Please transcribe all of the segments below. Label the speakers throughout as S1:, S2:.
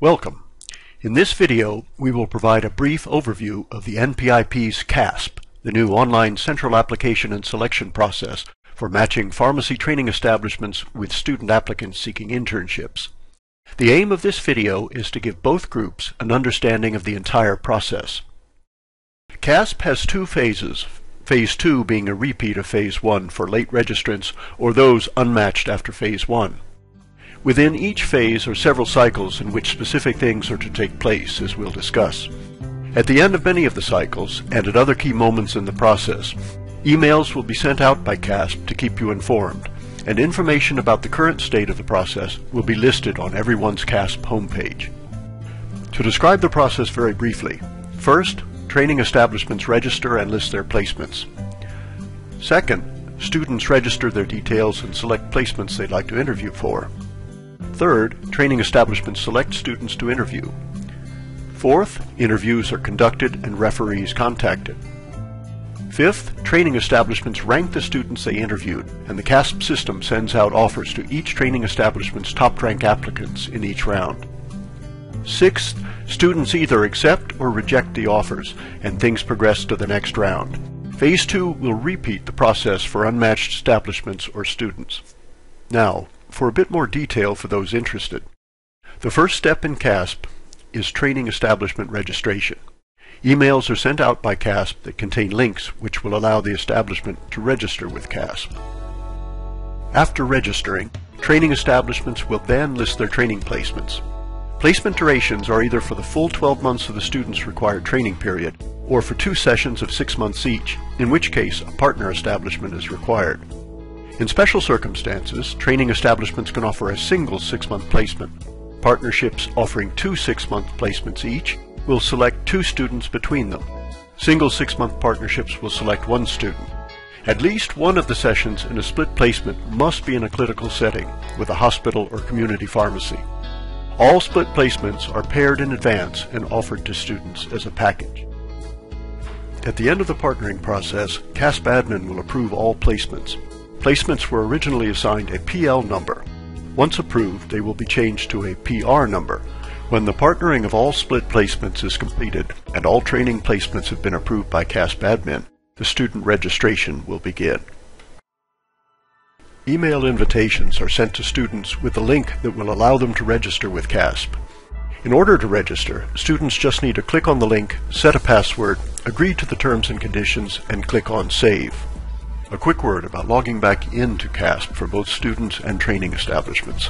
S1: Welcome. In this video, we will provide a brief overview of the NPIP's CASP, the new online central application and selection process for matching pharmacy training establishments with student applicants seeking internships. The aim of this video is to give both groups an understanding of the entire process. CASP has two phases, Phase 2 being a repeat of Phase 1 for late registrants or those unmatched after Phase 1. Within each phase are several cycles in which specific things are to take place, as we'll discuss. At the end of many of the cycles, and at other key moments in the process, emails will be sent out by CASP to keep you informed, and information about the current state of the process will be listed on everyone's CASP homepage. To describe the process very briefly, first, training establishments register and list their placements. Second, students register their details and select placements they'd like to interview for. Third, training establishments select students to interview. Fourth, interviews are conducted and referees contacted. Fifth, training establishments rank the students they interviewed, and the CASP system sends out offers to each training establishment's top-ranked applicants in each round. Sixth, students either accept or reject the offers, and things progress to the next round. Phase 2 will repeat the process for unmatched establishments or students. Now, for a bit more detail for those interested, the first step in CASP is training establishment registration. Emails are sent out by CASP that contain links which will allow the establishment to register with CASP. After registering, training establishments will then list their training placements. Placement durations are either for the full 12 months of the student's required training period or for 2 sessions of 6 months each, in which case a partner establishment is required. In special circumstances, training establishments can offer a single 6-month placement. Partnerships offering 2 6-month placements each will select 2 students between them. Single 6-month partnerships will select 1 student. At least one of the sessions in a split placement must be in a clinical setting with a hospital or community pharmacy. All split placements are paired in advance and offered to students as a package. At the end of the partnering process, CASP admin will approve all placements. Placements were originally assigned a PL number. Once approved, they will be changed to a PR number. When the partnering of all split placements is completed and all training placements have been approved by CASP admin, the student registration will begin. Email invitations are sent to students with a link that will allow them to register with CASP. In order to register, students just need to click on the link, set a password, agree to the terms and conditions, and click on Save. A quick word about logging back into CASP for both students and training establishments.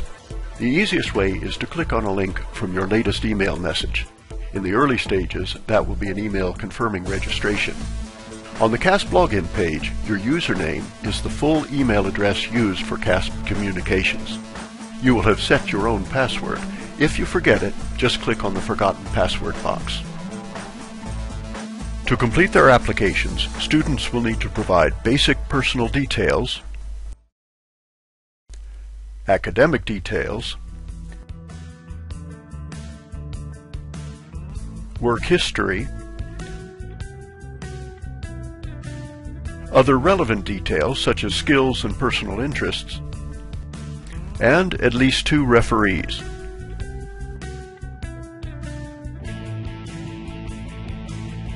S1: The easiest way is to click on a link from your latest email message. In the early stages, that will be an email confirming registration. On the CASP login page, your username is the full email address used for CASP communications. You will have set your own password. If you forget it, just click on the Forgotten Password box. To complete their applications, students will need to provide basic personal details, academic details, work history, other relevant details such as skills and personal interests, and at least 2 referees.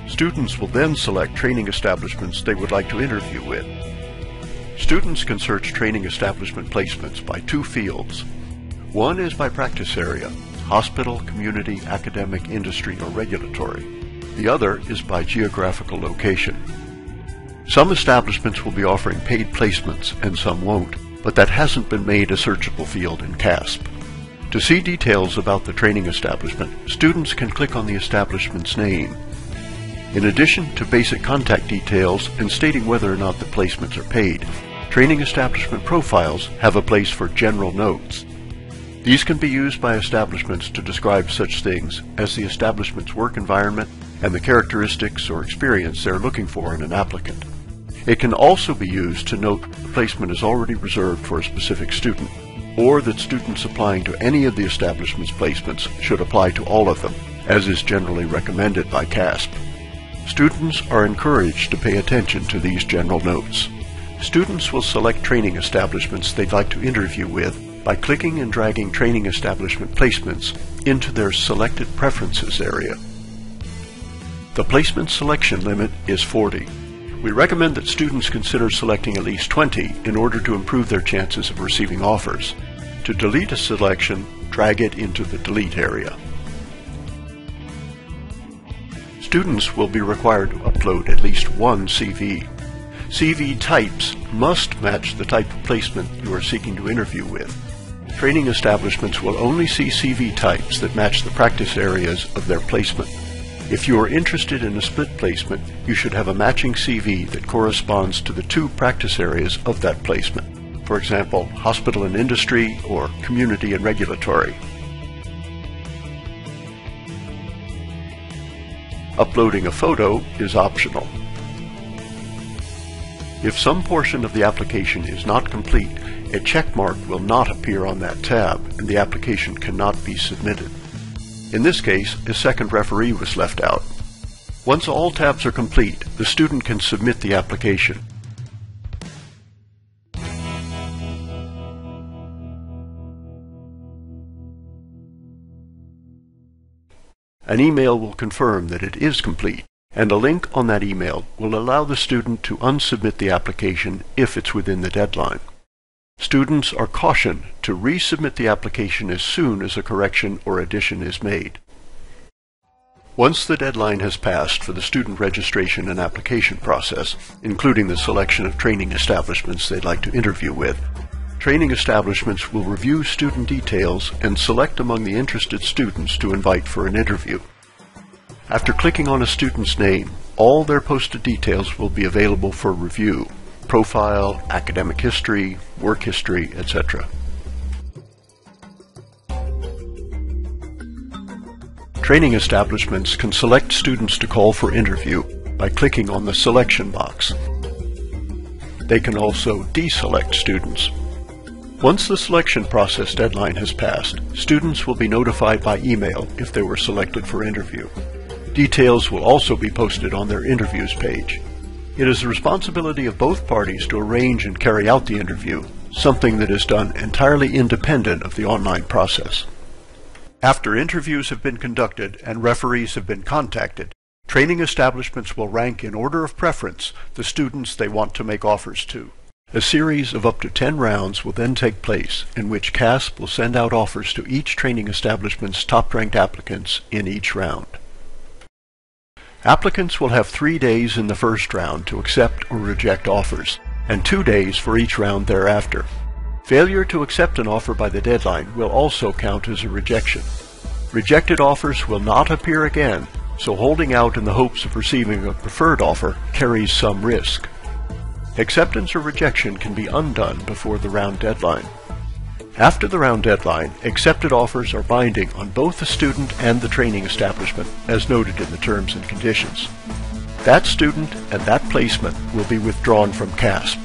S1: Students will then select training establishments they would like to interview with. Students can search training establishment placements by 2 fields. One is by practice area, hospital, community, academic, industry, or regulatory. The other is by geographical location. Some establishments will be offering paid placements and some won't, but that hasn't been made a searchable field in CASP. To see details about the training establishment, students can click on the establishment's name. In addition to basic contact details and stating whether or not the placements are paid, training establishment profiles have a place for general notes. These can be used by establishments to describe such things as the establishment's work environment and the characteristics or experience they're looking for in an applicant. It can also be used to note the placement is already reserved for a specific student, or that students applying to any of the establishment's placements should apply to all of them, as is generally recommended by CASP. Students are encouraged to pay attention to these general notes. Students will select training establishments they'd like to interview with by clicking and dragging training establishment placements into their Selected Preferences area. The placement selection limit is 40. We recommend that students consider selecting at least 20 in order to improve their chances of receiving offers. To delete a selection, drag it into the Delete area. Students will be required to upload at least one CV. CV types must match the type of placement you are seeking to interview with. Training establishments will only see CV types that match the practice areas of their placement. If you are interested in a split placement, you should have a matching CV that corresponds to the 2 practice areas of that placement. For example, hospital and industry or community and regulatory. Uploading a photo is optional. If some portion of the application is not complete, a check mark will not appear on that tab and the application cannot be submitted. In this case, a second referee was left out. Once all tabs are complete, the student can submit the application. An email will confirm that it is complete, and a link on that email will allow the student to unsubmit the application if it's within the deadline. Students are cautioned to resubmit the application as soon as a correction or addition is made. Once the deadline has passed for the student registration and application process, including the selection of training establishments they'd like to interview with, training establishments will review student details and select among the interested students to invite for an interview. After clicking on a student's name, all their posted details will be available for review: profile, academic history, work history, etc. Training establishments can select students to call for interview by clicking on the selection box. They can also deselect students. Once the selection process deadline has passed, students will be notified by email if they were selected for interview. Details will also be posted on their interviews page. It is the responsibility of both parties to arrange and carry out the interview, something that is done entirely independent of the online process. After interviews have been conducted and referees have been contacted, training establishments will rank in order of preference the students they want to make offers to. A series of up to 10 rounds will then take place, in which CASP will send out offers to each training establishment's top-ranked applicants in each round. Applicants will have 3 days in the first round to accept or reject offers, and 2 days for each round thereafter. Failure to accept an offer by the deadline will also count as a rejection. Rejected offers will not appear again, so holding out in the hopes of receiving a preferred offer carries some risk. Acceptance or rejection can be undone before the round deadline. After the round deadline, accepted offers are binding on both the student and the training establishment, as noted in the terms and conditions. That student and that placement will be withdrawn from CASP.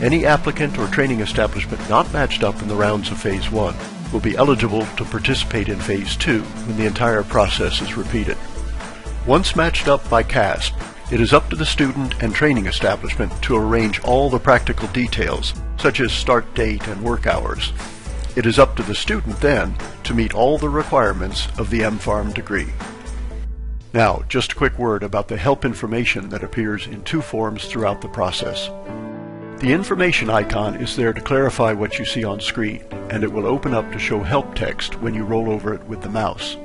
S1: Any applicant or training establishment not matched up in the rounds of Phase 1 will be eligible to participate in Phase 2 when the entire process is repeated. Once matched up by CASP, it is up to the student and training establishment to arrange all the practical details, such as start date and work hours. It is up to the student then to meet all the requirements of the MPharm degree. Now, just a quick word about the help information that appears in 2 forms throughout the process. The information icon is there to clarify what you see on screen, and it will open up to show help text when you roll over it with the mouse.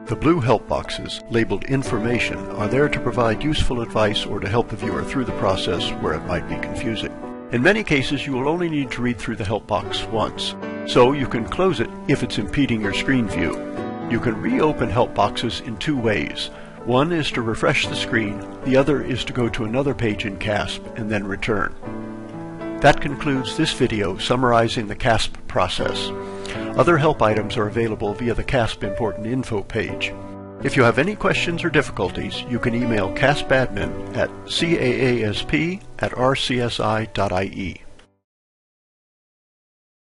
S1: The blue help boxes, labeled Information, are there to provide useful advice or to help the viewer through the process where it might be confusing. In many cases, you will only need to read through the help box once, so you can close it if it's impeding your screen view. You can reopen help boxes in 2 ways. One is to refresh the screen, the other is to go to another page in CASP and then return. That concludes this video summarizing the CASP process. Other help items are available via the CASP Important Info page. If you have any questions or difficulties, you can email CASP admin at caasp@rcsi.ie.